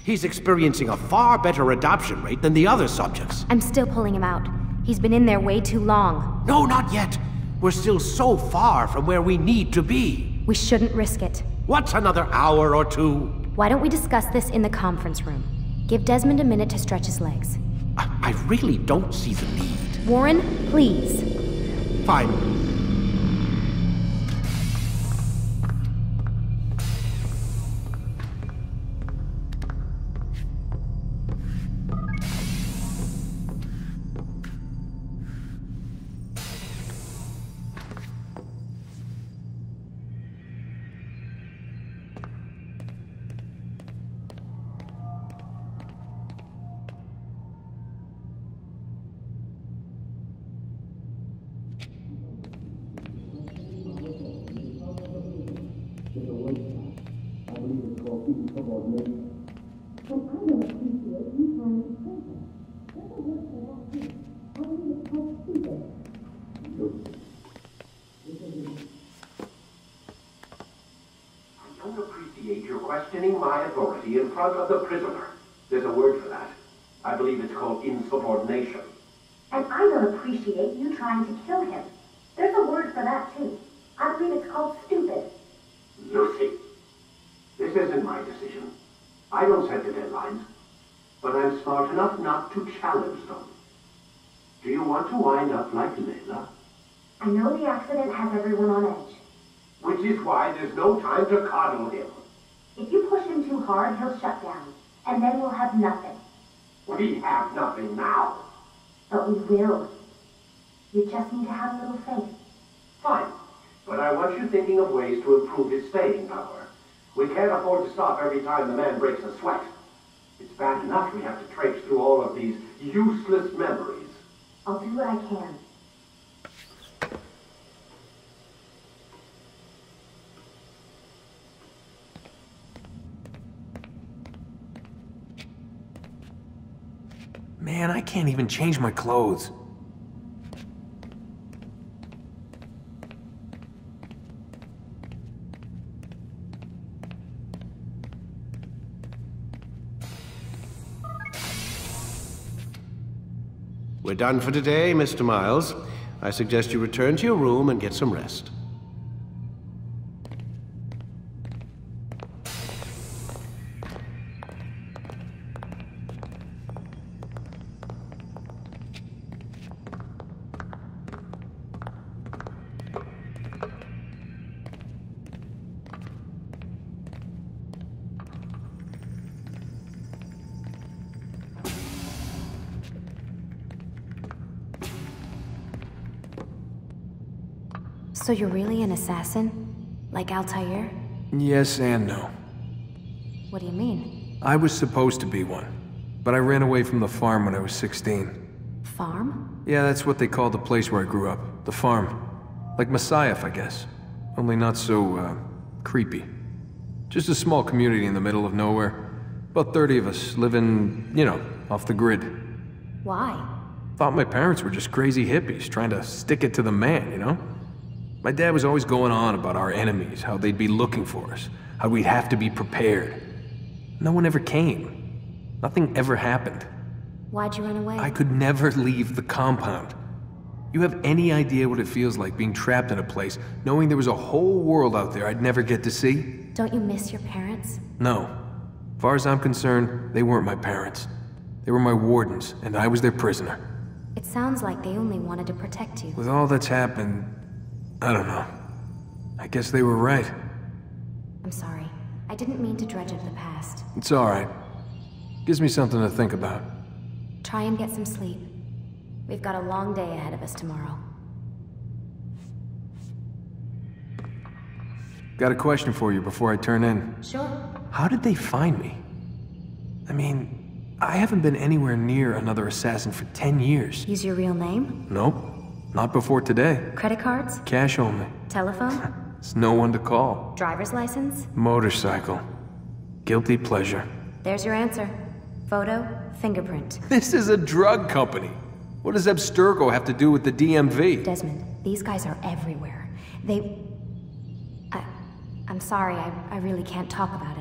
He's experiencing a far better adoption rate than the other subjects. I'm still pulling him out. He's been in there way too long. No, not yet. We're still so far from where we need to be. We shouldn't risk it. What's another hour or two? Why don't we discuss this in the conference room? Give Desmond a minute to stretch his legs. I really don't see the need. Warren, please. Fine. Questioning my authority in front of the prisoner. There's a word for that. I believe it's called insubordination. And I don't appreciate you trying to kill him. There's a word for that, too. I believe it's called stupid. Lucy, this isn't my decision. I don't set the deadlines, but I'm smart enough not to challenge them. Do you want to wind up like Layla? I know the accident has everyone on edge. Which is why there's no time to coddle him. If you push him too hard, he'll shut down, and then we'll have nothing. We have nothing now. But we will. You just need to have a little faith. Fine, but I want you thinking of ways to improve his staying power. We can't afford to stop every time the man breaks a sweat. It's bad enough we have to traipse through all of these useless memories. I'll do what I can. Man, I can't even change my clothes. We're done for today, Mr. Miles. I suggest you return to your room and get some rest. So you're really an assassin? Like Altair? Yes and no. What do you mean? I was supposed to be one, but I ran away from the farm when I was 16. Farm? Yeah, that's what they called the place where I grew up. The farm. Like Messiah, I guess. Only not so, creepy. Just a small community in the middle of nowhere. About 30 of us, living, you know, off the grid. Why? Thought my parents were just crazy hippies, trying to stick it to the man, you know? My dad was always going on about our enemies, how they'd be looking for us, how we'd have to be prepared. No one ever came. Nothing ever happened. Why'd you run away? I could never leave the compound. You have any idea what it feels like being trapped in a place, knowing there was a whole world out there I'd never get to see? Don't you miss your parents? No. As far as I'm concerned, they weren't my parents. They were my wardens, and I was their prisoner. It sounds like they only wanted to protect you. With all that's happened, I don't know. I guess they were right. I'm sorry. I didn't mean to dredge up the past. It's alright. Gives me something to think about. Try and get some sleep. We've got a long day ahead of us tomorrow. Got a question for you before I turn in. Sure. How did they find me? I mean, I haven't been anywhere near another assassin for 10 years. Use your real name? Nope. Not before today. Credit cards? Cash only. Telephone? There's no one to call. Driver's license? Motorcycle. Guilty pleasure. There's your answer. Photo, fingerprint. This is a drug company. What does Abstergo have to do with the DMV? Desmond, these guys are everywhere. I'm sorry, I really can't talk about